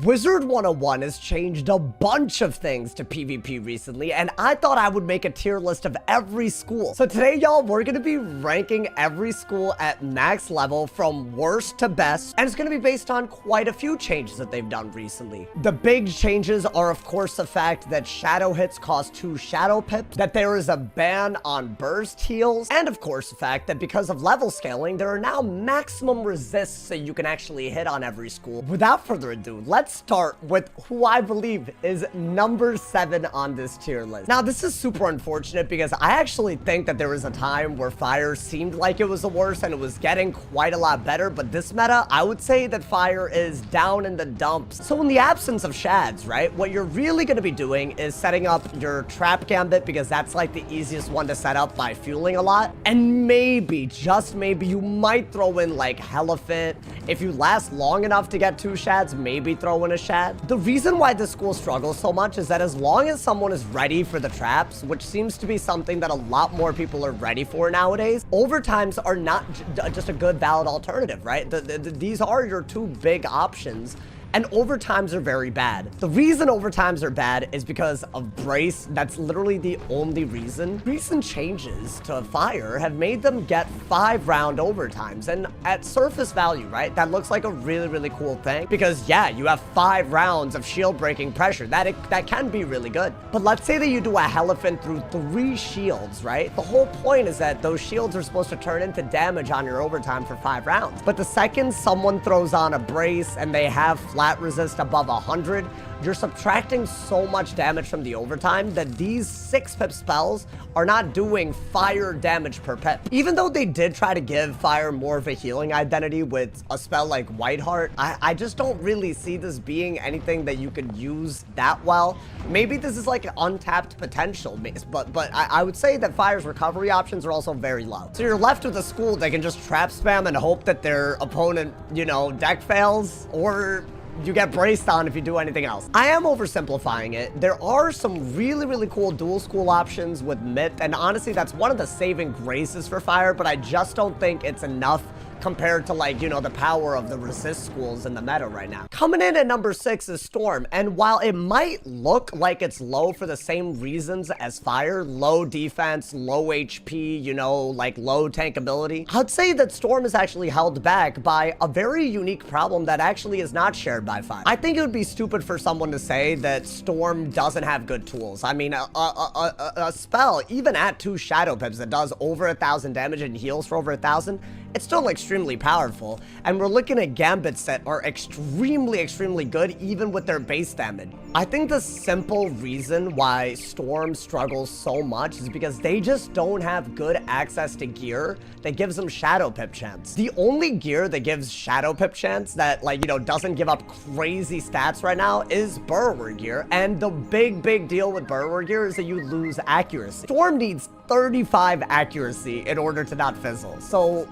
Wizard101 has changed a bunch of things to PvP recently, and I thought I would make a tier list of every school. So today, y'all, we're gonna be ranking every school at max level from worst to best, and it's gonna be based on quite a few changes that they've done recently. The big changes are, of course, the fact that shadow hits cost 2 shadow pips, that there is a ban on burst heals, and of course, the fact that because of level scaling, there are now maximum resists so you can actually hit on every school. Without further ado, let's start with who I believe is number 7 on this tier list. Now, this is super unfortunate because I actually think that there was a time where fire seemed like it was the worst and it was getting quite a lot better, but this meta, I would say that fire is down in the dumps. So in the absence of shads, right, what you're really going to be doing is setting up your trap gambit because that's like the easiest one to set up by fueling a lot. And maybe, just maybe, you might throw in like Elephant. If you last long enough to get 2 shads, maybe throw in a shad. The reason why this school struggles so much is that as long as someone is ready for the traps, which seems to be something that a lot more people are ready for nowadays, overtimes are not just a good valid alternative, right? These are your 2 big options. And overtimes are very bad. The reason overtimes are bad is because of Brace. That's literally the only reason. Recent changes to Fire have made them get 5-round overtimes. And at surface value, right, that looks like a really, really cool thing. Because yeah, you have 5 rounds of shield breaking pressure. That can be really good. But let's say that you do a Elephant through 3 shields, right? The whole point is that those shields are supposed to turn into damage on your overtime for 5 rounds. But the second someone throws on a Brace and they have flat resist above 100, you're subtracting so much damage from the overtime that these 6-pip spells are not doing fire damage per pip. Even though they did try to give fire more of a healing identity with a spell like Whiteheart, I just don't really see this being anything that you could use that well. Maybe this is like an untapped potential, but I would say that fire's recovery options are also very low. So you're left with a school that can just trap spam and hope that their opponent, you know, deck fails, or you get braced on if you do anything else. I am oversimplifying it. There are some really, really cool dual school options with Myth, and honestly, that's one of the saving graces for Fire, but I just don't think it's enough compared to, like, you know, the power of the resist schools in the meta right now. Coming in at number 6 is Storm, and while it might look like it's low for the same reasons as Fire, low defense, low HP, you know, like low tankability, I'd say that Storm is actually held back by a very unique problem that actually is not shared by Fire. I think it would be stupid for someone to say that Storm doesn't have good tools. I mean, a spell, even at 2 shadow pips that does over 1,000 damage and heals for over 1,000, it's still extremely powerful, and we're looking at gambits that are extremely, extremely good even with their base damage. I think the simple reason why Storm struggles so much is because they just don't have good access to gear that gives them shadow pip chance. The only gear that gives shadow pip chance that, like, you know, doesn't give up crazy stats right now is Burrower gear, and the big deal with Burrower gear is that you lose accuracy. Storm needs 35 accuracy in order to not fizzle. So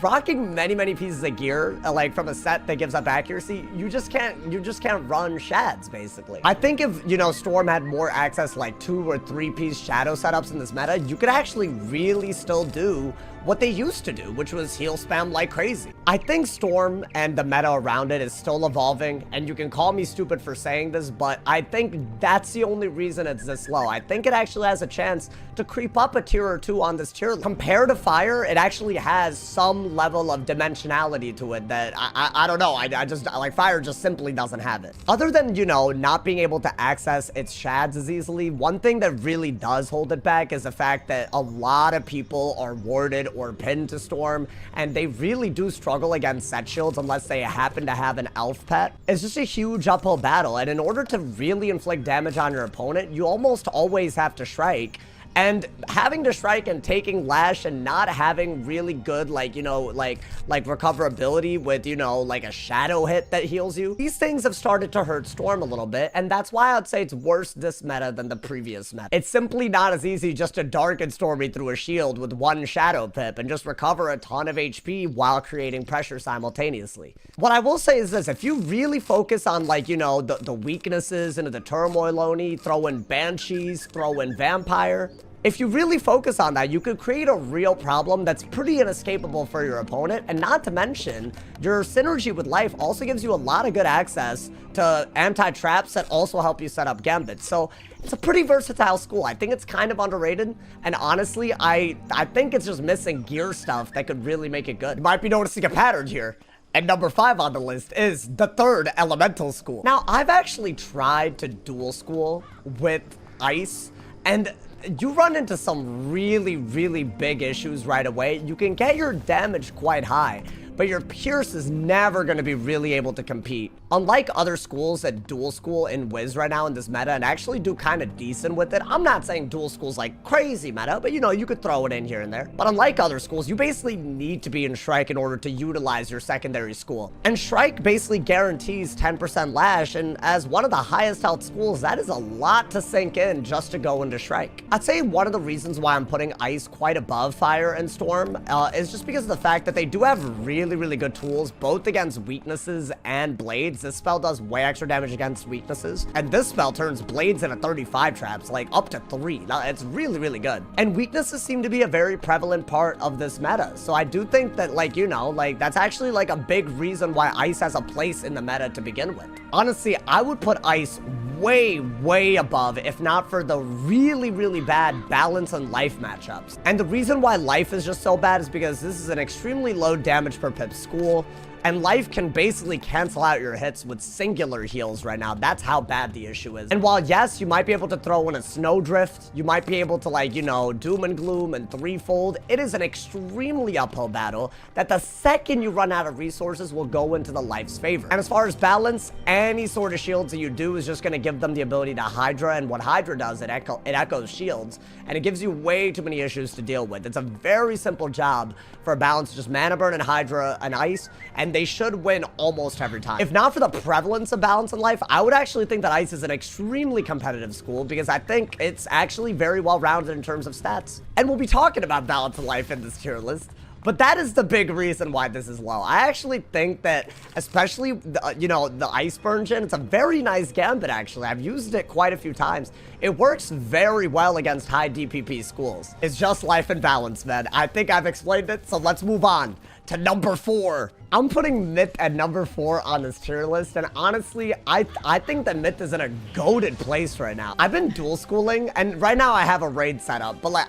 rocking many pieces of gear, like from a set that gives up accuracy, you just can't run shads, basically. I think if, you know, Storm had more access, like 2 or 3 piece shadow setups in this meta, you could actually really still do what they used to do, which was heal spam like crazy. I think Storm and the meta around it is still evolving, and you can call me stupid for saying this, but I think that's the only reason it's this low. I think it actually has a chance to creep up a tier or 2 on this tier list. Compared to Fire, it actually has some level of dimensionality to it that I don't know. I just, like, Fire just simply doesn't have it. Other than, you know, not being able to access its shads as easily, one thing that really does hold it back is the fact that a lot of people are warded or pinned to Storm, and they really do struggle against set shields unless they happen to have an elf pet. It's just a huge uphill battle, and in order to really inflict damage on your opponent, you almost always have to strike. And having to strike and taking lash and not having really good, like, you know, like recoverability with, you know, like a shadow hit that heals you, these things have started to hurt Storm a little bit, and that's why I'd say it's worse this meta than the previous meta. It's simply not as easy just to darken Stormy through a shield with 1 shadow pip and just recover a ton of HP while creating pressure simultaneously. What I will say is this: if you really focus on, like, you know, the weaknesses into the Turmoil Oni, throw in Banshees, throw in Vampire, If you really focus on that, you could create a real problem that's pretty inescapable for your opponent, and not to mention, your synergy with life also gives you a lot of good access to anti-traps that also help you set up gambits. So it's a pretty versatile school. I think it's kind of underrated, and honestly, I think it's just missing gear stuff that could really make it good. You might be noticing a pattern here. And number 5 on the list is the 3rd elemental school. Now, I've actually tried to dual school with ice, and you run into some really, really big issues right away. You can get your damage quite high, but your Pierce is never going to be really able to compete. Unlike other schools that dual school in Wiz right now in this meta and actually do kind of decent with it, I'm not saying dual school's like crazy meta, but you know, you could throw it in here and there. But unlike other schools, you basically need to be in Shrike in order to utilize your secondary school. And Shrike basically guarantees 10% lash, and as one of the highest health schools, that is a lot to sink in just to go into Shrike. I'd say one of the reasons why I'm putting Ice quite above Fire and Storm is just because of the fact that they do have really good tools, both against weaknesses and blades. This spell does way extra damage against weaknesses, and this spell turns blades into 35 traps, like up to 3. Now, it's really good. And weaknesses seem to be a very prevalent part of this meta, so I do think that, like, you know, like, that's actually like a big reason why Ice has a place in the meta to begin with. Honestly, I would put Ice way above, if not for the really bad balance and life matchups. And the reason why life is just so bad is because this is an extremely low damage per pip school, and life can basically cancel out your hits with singular heals right now. That's how bad the issue is. And while, yes, you might be able to throw in a Snowdrift, you might be able to, like, you know, Doom and Gloom and Threefold, it is an extremely uphill battle that the second you run out of resources will go into the life's favor. And as far as balance, any sort of shields that you do is just going to give them the ability to Hydra, and what Hydra does, it echoes shields, and it gives you way too many issues to deal with. It's a very simple job for a balance, just Mana Burn and Hydra and Ice, and they should win almost every time. If not for the prevalence of balance in life, I would actually think that Ice is an extremely competitive school, because I think it's actually very well-rounded in terms of stats. And we'll be talking about balance in life in this tier list, but that is the big reason why this is low. I actually think that, especially, you know, the Ice Burn Gen, it's a very nice gambit, actually. I've used it quite a few times. It works very well against high DPP schools. It's just life and balance, man. I think I've explained it, so let's move on to number 4. I'm putting Myth at number 4 on this tier list, and honestly, I think that Myth is in a goated place right now. I've been dual schooling, and right now I have a raid set up, but like,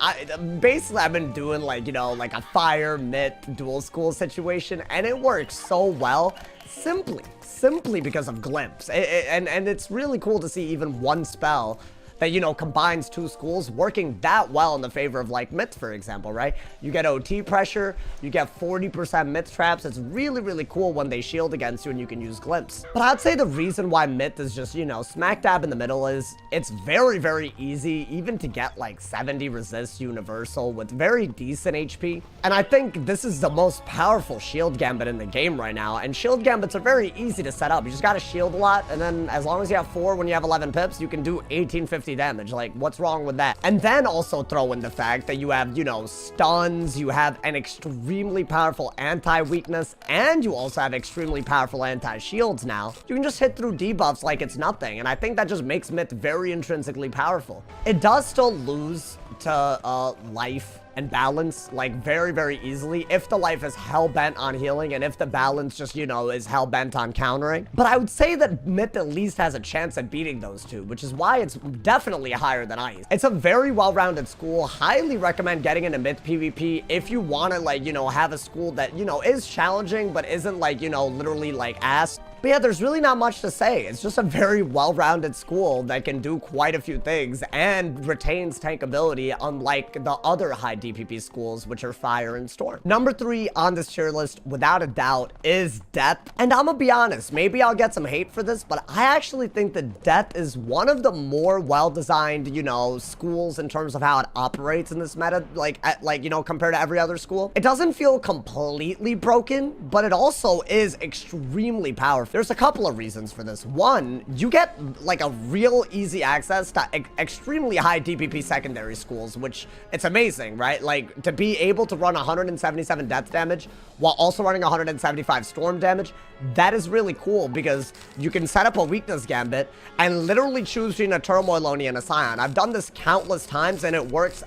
basically I've been doing, like, you know, like a Fire, Myth, dual school situation, and it works so well, simply because of Glimpse. And it's really cool to see even one spell that, you know, combines 2 schools working that well in the favor of, like, Myth, for example, right? You get OT pressure, you get 40% Myth traps. It's really cool when they shield against you and you can use Glimpse. But I'd say the reason why Myth is just, you know, smack dab in the middle is it's very easy even to get, like, 70 resist universal with very decent HP. And I think this is the most powerful shield gambit in the game right now, and shield gambits are very easy to set up. You just gotta shield a lot, and then as long as you have 4 when you have 11 pips, you can do 1850 damage. Like, what's wrong with that? And then also throw in the fact that you have, you know, stuns, you have an extremely powerful anti-weakness, and you also have extremely powerful anti-shields now. You can just hit through debuffs like it's nothing, and I think that just makes Myth very intrinsically powerful. It does still lose to life and balance, like, very easily if the life is hell-bent on healing and if the balance just, you know, is hell-bent on countering. But I would say that Myth at least has a chance at beating those two, which is why it's definitely higher than Ice. It's a very well-rounded school. Highly recommend getting into Myth PvP if you want to, like, you know, have a school that, you know, is challenging but isn't, like, you know, literally like ass. But yeah, there's really not much to say. It's just a very well-rounded school that can do quite a few things and retains tankability, unlike the other high DPP schools, which are Fire and Storm. Number 3 on this tier list, without a doubt, is Death. And I'm gonna be honest, maybe I'll get some hate for this, but I actually think that Death is one of the more well-designed, you know, schools in terms of how it operates in this meta, like, you know, compared to every other school. It doesn't feel completely broken, but it also is extremely powerful. There's a couple of reasons for this. One, you get, like, a real easy access to extremely high DPP secondary schools, which it's amazing, right? right? Like, to be able to run 177 death damage while also running 175 storm damage, that is really cool because you can set up a weakness gambit and literally choose between a Turmoil Oni and a Scion. I've done this countless times and it works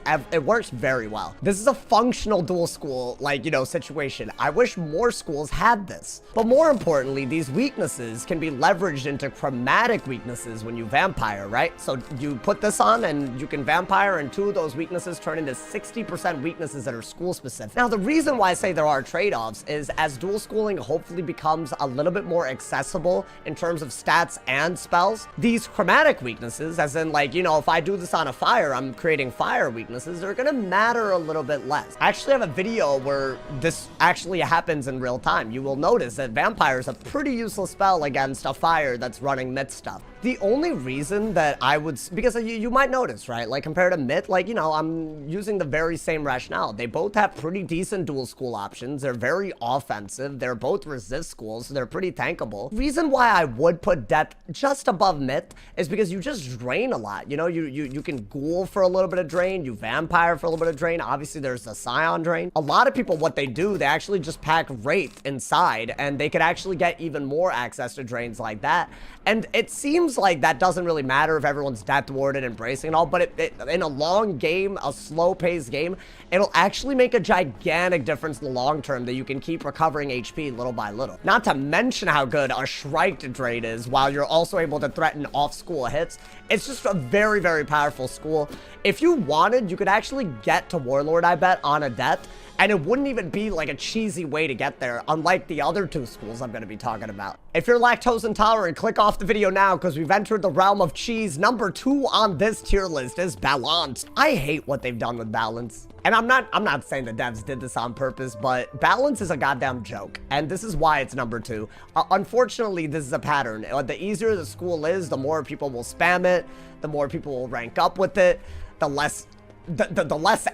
very well. This is a functional dual school, like, you know, situation. I wish more schools had this. But more importantly, these weaknesses can be leveraged into chromatic weaknesses when you vampire, right? So you put this on and you can vampire, and 2 of those weaknesses turn into 60% weaknesses that are school specific. Now, the reason why I say there are trade-offs is as dual schooling hopefully becomes a little bit more accessible in terms of stats and spells, these chromatic weaknesses, as in, like, you know, if I do this on a fire, I'm creating fire weaknesses, they're gonna matter a little bit less. I actually have a video where this actually happens in real time. You will notice that vampire is a pretty useless spell against a fire that's running myth stuff. The only reason that I would, because you might notice, right? Like, compared to myth, like, you know, I'm using the very same rationale. They both have pretty decent dual school options. They're very offensive. They're both resist schools, so they're pretty tankable. Reason why I would put death just above myth is because you just drain a lot. You know, you can ghoul for a little bit of drain. You vampire for a little bit of drain. Obviously, there's the Scion drain. A lot of people, what they do, they actually just pack Wraith inside, and they could actually get even more access to drains like that. And it seems like that doesn't really matter if everyone's death warded and bracing and all, but in a long game, a slow-paced game, it'll actually make a gigantic difference in the long term that you can keep recovering HP little by little. Not to mention how good a Shriked drain is while you're also able to threaten off-school hits. It's just a very, very powerful school. If you wanted, you could actually get to Warlord, I bet, on a death, and it wouldn't even be like a cheesy way to get there, unlike the other 2 schools I'm going to be talking about. If you're lactose intolerant, click off the video now because we've entered the realm of cheese. Number 2 on this tier list is Balance. I hate what they've done with Balance. And I'm not saying the devs did this on purpose, but Balance is a goddamn joke. And this is why it's number 2. Unfortunately, this is a pattern. The easier the school is, the more people will spam it, the more people will rank up with it, the less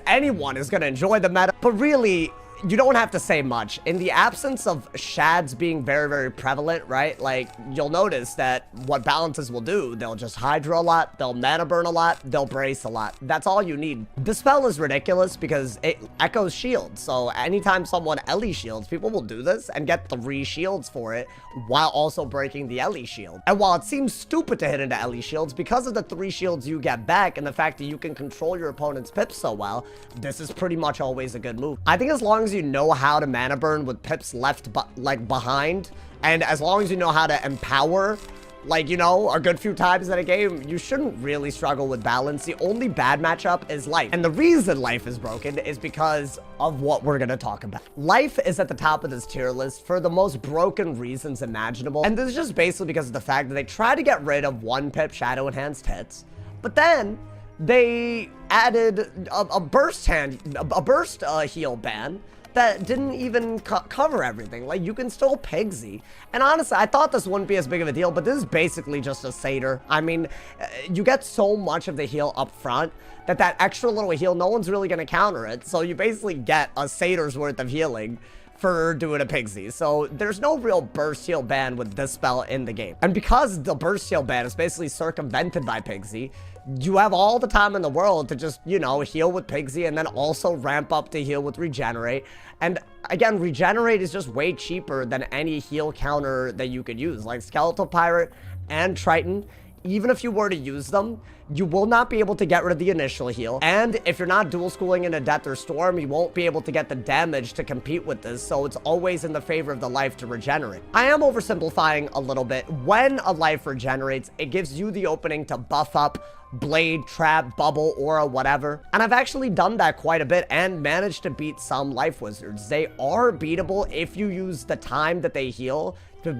anyone is going to enjoy the meta. But really, you don't have to say much. In the absence of shads being very, very prevalent, right? Like, you'll notice that what balances will do, they'll just Hydra a lot, they'll mana burn a lot, they'll brace a lot. That's all you need. The spell is ridiculous because it echoes shield. So anytime someone Ellie shields, people will do this and get 3 shields for it while also breaking the Ellie shield. And while it seems stupid to hit into Ellie shields, because of the 3 shields you get back and the fact that you can control your opponent's pips so well, this is pretty much always a good move. I think as long as you know how to mana burn with pips left behind, and as long as you know how to empower, like, you know, a good few times in a game, you shouldn't really struggle with Balance. The only bad matchup is Life. And the reason Life is broken is because of what we're going to talk about. Life is at the top of this tier list for the most broken reasons imaginable. And this is just basically because of the fact that they try to get rid of 1-pip Shadow Enhanced hits, but then they added a burst heal ban that didn't even cover everything. Like, you can still Pigsy. And honestly, I thought this wouldn't be as big of a deal, but this is basically just a Satyr. I mean, you get so much of the heal up front that extra little heal, no one's really going to counter it. So you basically get a Satyr's worth of healing for doing a Pigsy. So there's no real burst heal ban with this spell in the game. And because the burst heal ban is basically circumvented by Pigsy, you have all the time in the world to just, you know, heal with Pigsy and then also ramp up to heal with Regenerate. And again, Regenerate is just way cheaper than any heal counter that you could use. Like Skeletal Pirate and Triton, even if you were to use them, you will not be able to get rid of the initial heal. And if you're not dual schooling in a Death or Storm, you won't be able to get the damage to compete with this. So it's always in the favor of the life to regenerate. I am oversimplifying a little bit. When a life regenerates, it gives you the opening to buff up Blade, Trap, Bubble, Aura, whatever. And I've actually done that quite a bit and managed to beat some life wizards. They are beatable if you use the time that they heal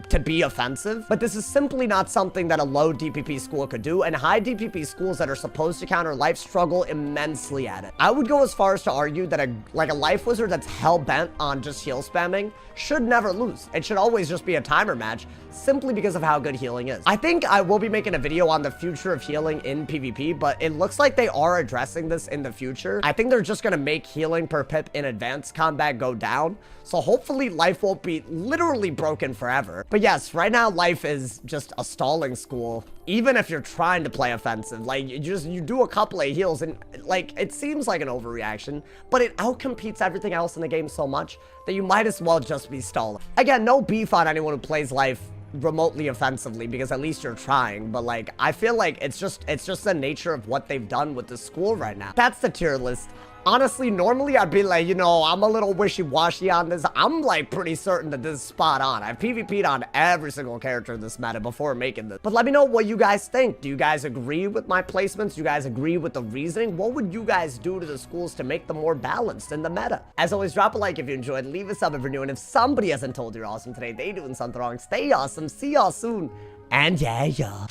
to be offensive, but this is simply not something that a low DPP school could do, and high DPP schools that are supposed to counter life struggle immensely at it. I would go as far as to argue that a life wizard that's hell-bent on just heal spamming should never lose. It should always just be a timer match, simply because of how good healing is. I think I will be making a video on the future of healing in PvP, but it looks like they are addressing this in the future. I think they're just gonna make healing per pip in advanced combat go down, so hopefully life won't be literally broken forever. whatever. But yes, right now life is just a stalling school. Even if you're trying to play offensive, like you do a couple of heals and like it seems like an overreaction, but it outcompetes everything else in the game so much that you might as well just be stalling. Again, no beef on anyone who plays life remotely offensively, because at least you're trying, but like I feel like it's just the nature of what they've done with the school right now. That's the tier list. Honestly, normally I'd be like, you know, I'm a little wishy-washy on this. I'm like pretty certain that this is spot on. I've PvP'd on every single character in this meta before making this. But let me know what you guys think. Do you guys agree with my placements? Do you guys agree with the reasoning? What would you guys do to the schools to make them more balanced in the meta? As always, drop a like if you enjoyed. Leave a sub if you're new. And if somebody hasn't told you you're awesome today, they doing something wrong. Stay awesome. See y'all soon. And yeah.